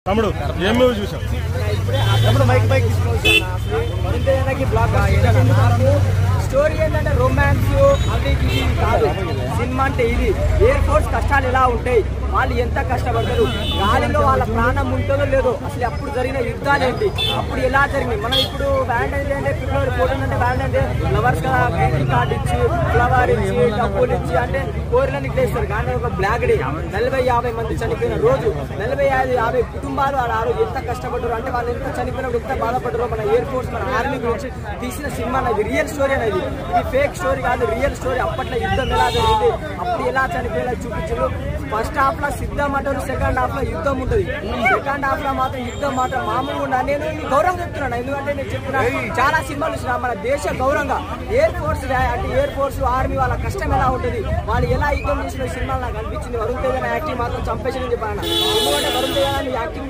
తమ్ముడు ఏం మూవీ చూసాం? స్టోరీ ఏంటంటే రొమాన్స్ అవి ఇది కాదు. సినిమా అంటే ఇది. ఎయిర్ ఫోర్స్ కష్టాలు ఎలా ఉంటాయి, వాళ్ళు ఎంత కష్టపడతారు, గాలిలో వాళ్ళ ప్రాణం ఉంటుందో లేదో, అసలు అప్పుడు జరిగిన యుద్ధాలు ఏంటి, అప్పుడు ఎలా జరిగినాయి. మనం ఇప్పుడు వ్యాలంటైన్స్ డే అంటే ఫిబ్రవరి 14 అంటే వ్యాలంటైన్స్ డే లవర్స్ కదా గ్రీటింగ్ కార్డు ఇచ్చి ఫ్లవర్ ఇచ్చి డబ్బులు ఇచ్చి అంటే కోరికలను ఇట్లేస్తారు. కానీ ఒక బ్లాక్ డే 40-50 మంది చనిపోయిన రోజు, 40-50 కుటుంబాలు ఆ రోజు ఎంత కష్టపడ్డారు అంటే వాళ్ళు ఎంత చనిపోయినప్పుడు ఎంత బాధపడ్డారో. మన ఎయిర్ ఫోర్స్ మన ఆర్మీ గురించి తీసిన సినిమా అనేది రియల్ స్టోరీ అనేది. ఇది ఫేక్ స్టోరీ కాదు, రియల్ స్టోరీ. అప్పట్లో యుద్ధం ఎలా జరిగింది, అప్పుడు ఎలా చనిపోయేలా చూపించారు. ఫస్ట్ హాఫ్ లో సిద్ధం అంటారు, సెకండ్ హాఫ్ లో యుద్ధం ఉంటుంది. సెకండ్ హాఫ్ లో మాత్రం యుద్ధం మాత్రం మామూలుగా ఉండాలి. నేను గౌరవం చెప్తున్నాను, ఎందుకంటే నేను చెప్తున్నా చాలా సినిమాలు చూసిన మన దేశ గౌరవంగా ఎయిర్ ఫోర్స్ అంటే ఎయిర్ ఫోర్స్ ఆర్మీ వాళ్ళ కష్టం ఎలా ఉంటుంది, వాళ్ళు ఎలా యుద్ధం చేసిన సినిమాలు నాకు అనిపించింది. వరుణ్ తేజ్ యాక్టింగ్ మాత్రం చంపేసి చెప్పాను. ఎందుకంటే వరుణ్ తేజ్ యాక్టింగ్